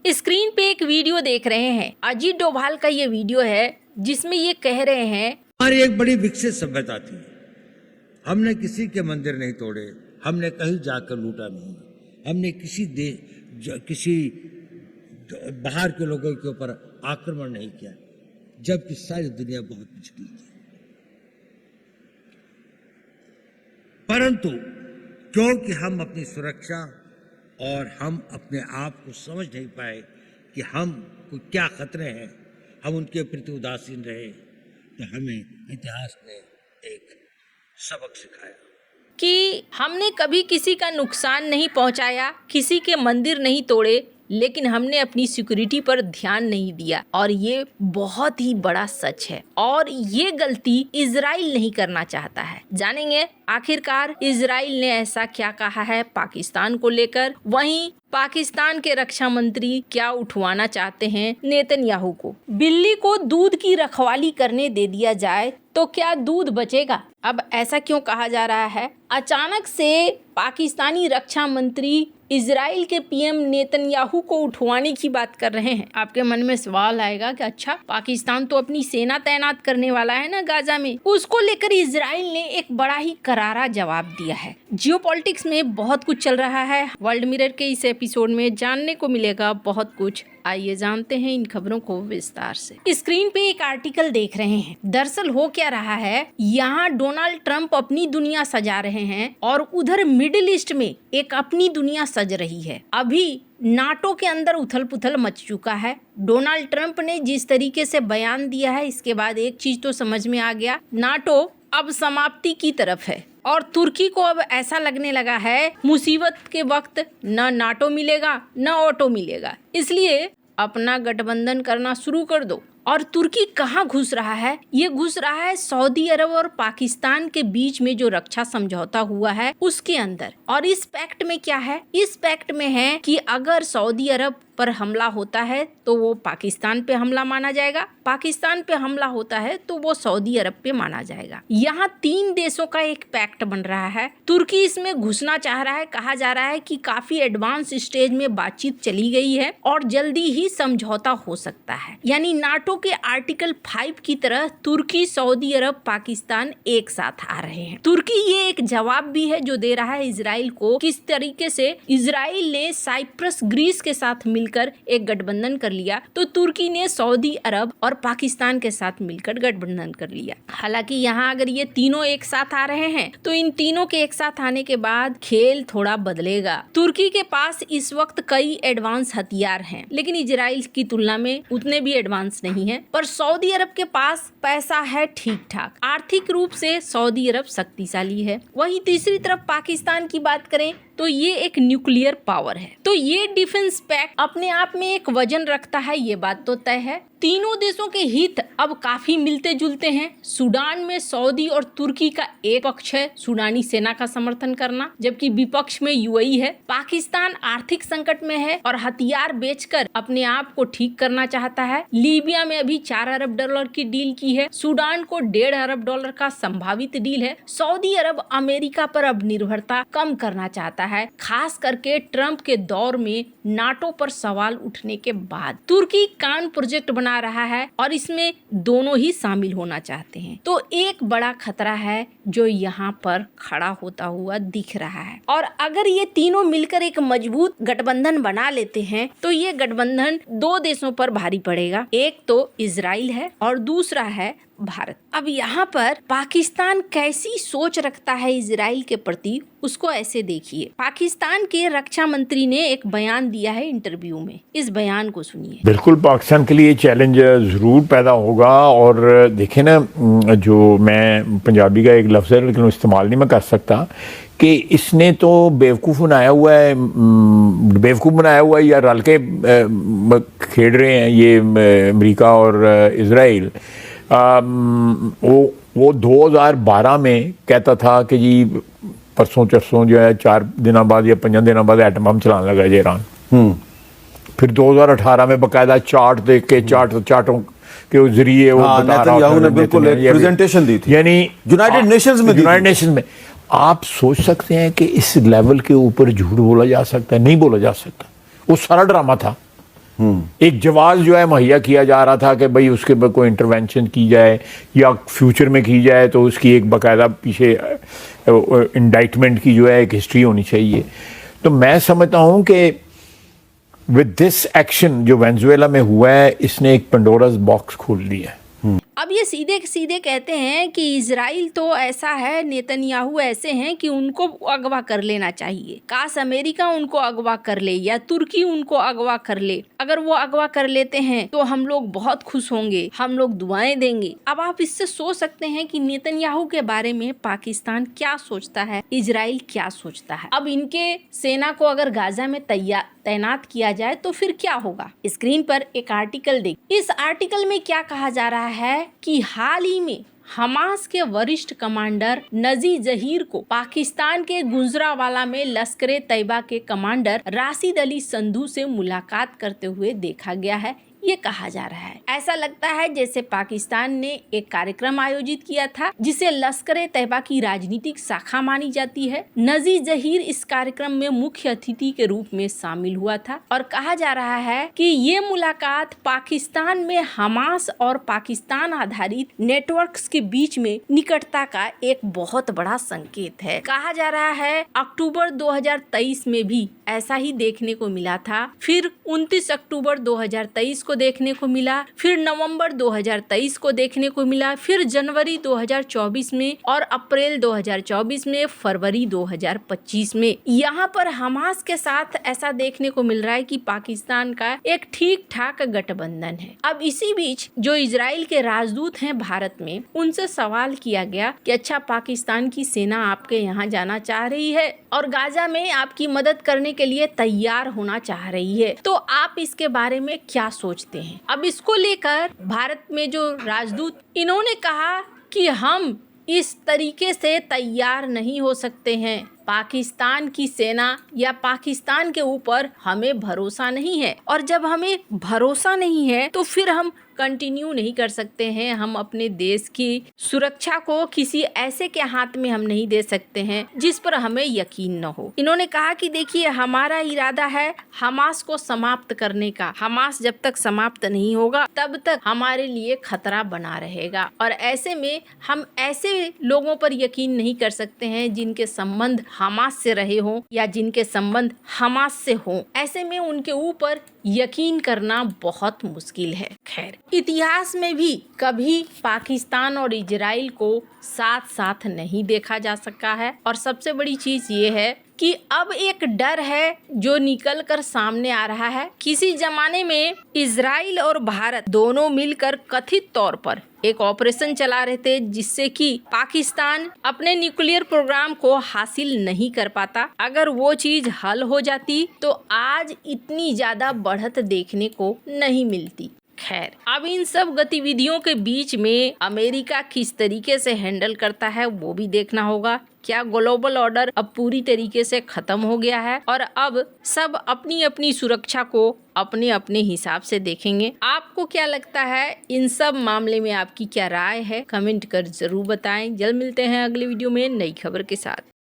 Screen पे एक video देख रहे हैं। अजीत डोभाल का ये वीडियो है जिसमें ये कह रहे हैं हमारी एक बड़ी विकसित सभ्यता थी, हमने किसी के मंदिर नहीं तोड़े, हमने कहीं जाकर लूटा नहीं, हमने किसी बाहर के लोगों के ऊपर आक्रमण नहीं किया, जबकि सारी दुनिया बहुत पिछड़ी थी। परंतु क्योंकि हम अपनी सुरक्षा और हम अपने आप को समझ नहीं पाए कि हम को क्या खतरे हैं, हम उनके प्रति उदासीन रहे, तो हमें इतिहास ने एक सबक सिखाया कि हमने कभी किसी का नुकसान नहीं पहुंचाया, किसी के मंदिर नहीं तोड़े, लेकिन हमने अपनी सिक्योरिटी पर ध्यान नहीं दिया। और ये बहुत ही बड़ा सच है और ये गलती इजराइल नहीं करना चाहता है। जानेंगे आखिरकार इजराइल ने ऐसा क्या कहा है पाकिस्तान को लेकर। वहीं पाकिस्तान के रक्षा मंत्री क्या उठवाना चाहते हैं नेतन्याहू को। बिल्ली को दूध की रखवाली करने दे दिया जाए तो क्या दूध बचेगा? अब ऐसा क्यों कहा जा रहा है? अचानक से पाकिस्तानी रक्षा मंत्री इजराइल के पीएम नेतन्याहू को उठवाने की बात कर रहे हैं। आपके मन में सवाल आएगा कि अच्छा, पाकिस्तान तो अपनी सेना तैनात करने वाला है ना गाजा में। उसको लेकर इजराइल ने एक बड़ा ही करारा जवाब दिया है। जियोपॉलिटिक्स में बहुत कुछ चल रहा है। वर्ल्ड मिरर के इस एपिसोड में जानने को मिलेगा बहुत कुछ। आइए जानते हैं इन खबरों को विस्तार से। स्क्रीन पे एक आर्टिकल देख रहे हैं। दरअसल हो क्या रहा है, यहाँ डोनाल्ड ट्रंप अपनी दुनिया सजा रहे हैं और उधर मिडिल ईस्ट में एक अपनी दुनिया सज रही है। अभी नाटो के अंदर उथल पुथल मच चुका है। डोनाल्ड ट्रंप ने जिस तरीके से बयान दिया है, इसके बाद एक चीज तो समझ में आ गया, नाटो अब समाप्ति की तरफ है। और तुर्की को अब ऐसा लगने लगा है मुसीबत के वक्त न नाटो मिलेगा न ऑटो मिलेगा, इसलिए अपना गठबंधन करना शुरू कर दो। और तुर्की कहाँ घुस रहा है? ये घुस रहा है सऊदी अरब और पाकिस्तान के बीच में जो रक्षा समझौता हुआ है उसके अंदर। और इस पैक्ट में क्या है? इस पैक्ट में है कि अगर सऊदी अरब पर हमला होता है तो वो पाकिस्तान पे हमला माना जाएगा, पाकिस्तान पे हमला होता है तो वो सऊदी अरब पे माना जाएगा। यहाँ 3 देशों का एक पैक्ट बन रहा है। तुर्की इसमें घुसना चाह रहा है। कहा जा रहा है कि काफी एडवांस स्टेज में बातचीत चली गई है और जल्दी ही समझौता हो सकता है। यानी नाटो के आर्टिकल 5 की तरह तुर्की, सऊदी अरब, पाकिस्तान एक साथ आ रहे हैं। तुर्की ये एक जवाब भी है जो दे रहा है इजराइल को, किस तरीके से इजराइल ने साइप्रस, ग्रीस के साथ मिलकर एक गठबंधन कर लिया, तो तुर्की ने सऊदी अरब और पाकिस्तान के साथ मिलकर गठबंधन कर लिया। हालांकि यहाँ अगर ये तीनों एक साथ आ रहे हैं तो इन तीनों के एक साथ आने के बाद खेल थोड़ा बदलेगा। तुर्की के पास इस वक्त कई एडवांस हथियार हैं, लेकिन इजराइल की तुलना में उतने भी एडवांस नहीं है। पर सऊदी अरब के पास पैसा है ठीक ठाक, आर्थिक रूप से सऊदी अरब शक्तिशाली है। वहीं तीसरी तरफ पाकिस्तान की बात करें तो ये एक न्यूक्लियर पावर है। तो ये डिफेंस पैक्ट अपने आप में एक वजन रखता है, ये बात तो तय है। तीनों देशों के हित अब काफी मिलते जुलते हैं। सूडान में सऊदी और तुर्की का एक पक्ष है, सूडानी सेना का समर्थन करना, जबकि विपक्ष में यूएई है। पाकिस्तान आर्थिक संकट में है और हथियार बेचकर अपने आप को ठीक करना चाहता है। लीबिया में अभी 4 अरब डॉलर की डील की है। सूडान को 1.5 अरब डॉलर का संभावित डील है। सऊदी अरब अमेरिका पर अब निर्भरता कम करना चाहता है, खास करके ट्रंप के दौर में नाटो पर सवाल उठने के बाद। तुर्की कान प्रोजेक्ट बना रहा है और इसमें दोनों ही शामिल होना चाहते हैं। तो एक बड़ा खतरा है जो यहाँ पर खड़ा होता हुआ दिख रहा है। और अगर ये तीनों मिलकर एक मजबूत गठबंधन बना लेते हैं तो ये गठबंधन 2 देशों पर भारी पड़ेगा। एक तो इजराइल है और दूसरा है भारत। अब यहाँ पर पाकिस्तान कैसी सोच रखता है इजराइल के प्रति, उसको ऐसे देखिए। पाकिस्तान के रक्षा मंत्री ने एक बयान दिया है इंटरव्यू में, इस बयान को सुनिए। बिल्कुल पाकिस्तान के लिए चैलेंज ज़रूर पैदा होगा। और देखें ना, जो मैं पंजाबी का एक लफ्ज़ है लेकिन इस्तेमाल नहीं मैं कर सकता, कि इसने तो बेवकूफ़ बनाया हुआ है या रल के खेल रहे हैं ये अमेरिका और इजराइल। वो 2012 में कहता था कि जी परसों चरसों जो है 4 दिनों बाद या 5 दिनों बाद एटम बम चलाने लगा है ईरान। फिर 2018 में बाकायदा चार्ट देख के चार्टों के जरिए वो बता रहा था, बिल्कुल प्रेजेंटेशन दी थी, यानी यूनाइटेड नेशंस में। आप सोच सकते हैं कि इस लेवल के ऊपर झूठ बोला जा सकता है? नहीं बोला जा सकता। वो सारा ड्रामा था। एक जवाब जो है मुहैया किया जा रहा था कि भाई उसके ऊपर कोई इंटरवेंशन की जाए या फ्यूचर में की जाए तो उसकी एक बाकायदा पीछे इंडाइटमेंट की जो है एक हिस्ट्री होनी चाहिए। तो मैं समझता हूँ कि विद दिस एक्शन जो वेनेजुएला में हुआ है, इसने एक पंडोरास बॉक्स खोल दी है। अब ये सीधे सीधे कहते हैं कि इजराइल तो ऐसा है, नेतन्याहू ऐसे हैं कि उनको अगवा कर लेना चाहिए। काश अमेरिका उनको अगवा कर ले या तुर्की उनको अगवा कर ले। अगर वो अगवा कर लेते हैं तो हम लोग बहुत खुश होंगे, हम लोग दुआएं देंगे। अब आप इससे सोच सकते हैं कि नेतन्याहू के बारे में पाकिस्तान क्या सोचता है, इजराइल क्या सोचता है। अब इनके सेना को अगर गाजा में तैनात किया जाए तो फिर क्या होगा। स्क्रीन पर एक आर्टिकल देख। इस आर्टिकल में क्या कहा जा रहा है कि हाल ही में हमास के वरिष्ठ कमांडर नजी जहीर को पाकिस्तान के गुजरावाला में लश्कर तैयबा के कमांडर राशिद अली संधू से मुलाकात करते हुए देखा गया है। ये कहा जा रहा है, ऐसा लगता है जैसे पाकिस्तान ने एक कार्यक्रम आयोजित किया था जिसे लश्कर तैयबा की राजनीतिक शाखा मानी जाती है। नजी जहीर इस कार्यक्रम में मुख्य अतिथि के रूप में शामिल हुआ था और कहा जा रहा है कि ये मुलाकात पाकिस्तान में हमास और पाकिस्तान आधारित नेटवर्क्स के बीच में निकटता का एक बहुत बड़ा संकेत है। कहा जा रहा है अक्टूबर 2023 में भी ऐसा ही देखने को मिला था, फिर 29 अक्टूबर 2023 को देखने को मिला, फिर नवंबर 2023 को देखने को मिला, फिर जनवरी 2024 में और अप्रैल 2024 में, फरवरी 2025 में। यहाँ पर हमास के साथ ऐसा देखने को मिल रहा है कि पाकिस्तान का एक ठीक ठाक गठबंधन है। अब इसी बीच जो इजराइल के राजदूत हैं भारत में, उनसे सवाल किया गया कि अच्छा, पाकिस्तान की सेना आपके यहाँ जाना चाह रही है और गाजा में आपकी मदद करने के लिए तैयार होना चाह रही है, तो आप इसके बारे में क्या सोचते हैं। अब इसको लेकर भारत में जो राजदूत, इन्होंने कहा कि हम इस तरीके से तैयार नहीं हो सकते हैं, पाकिस्तान की सेना या पाकिस्तान के ऊपर हमें भरोसा नहीं है, और जब हमें भरोसा नहीं है तो फिर हम कंटिन्यू नहीं कर सकते हैं। हम अपने देश की सुरक्षा को किसी ऐसे के हाथ में हम नहीं दे सकते हैं जिस पर हमें यकीन न हो। इन्होंने कहा कि देखिए, हमारा इरादा है हमास को समाप्त करने का। हमास जब तक समाप्त नहीं होगा तब तक हमारे लिए खतरा बना रहेगा, और ऐसे में हम ऐसे लोगों पर यकीन नहीं कर सकते हैं जिनके संबंध हमास से रहे हों या जिनके संबंध हमास से हों। ऐसे में उनके ऊपर यकीन करना बहुत मुश्किल है। खैर, इतिहास में भी कभी पाकिस्तान और इजराइल को साथ साथ नहीं देखा जा सका है, और सबसे बड़ी चीज ये है कि अब एक डर है जो निकल कर सामने आ रहा है। किसी जमाने में इजराइल और भारत दोनों मिलकर कथित तौर पर एक ऑपरेशन चला रहे थे जिससे कि पाकिस्तान अपने न्यूक्लियर प्रोग्राम को हासिल नहीं कर पाता। अगर वो चीज हल हो जाती तो आज इतनी ज्यादा बढ़त देखने को नहीं मिलती। खैर, अब इन सब गतिविधियों के बीच में अमेरिका किस तरीके से हैंडल करता है वो भी देखना होगा। क्या ग्लोबल ऑर्डर अब पूरी तरीके से खत्म हो गया है और अब सब अपनी अपनी सुरक्षा को अपने अपने हिसाब से देखेंगे। आपको क्या लगता है, इन सब मामले में आपकी क्या राय है, कमेंट कर जरूर बताएं। जल्द मिलते हैं अगले वीडियो में नई खबर के साथ।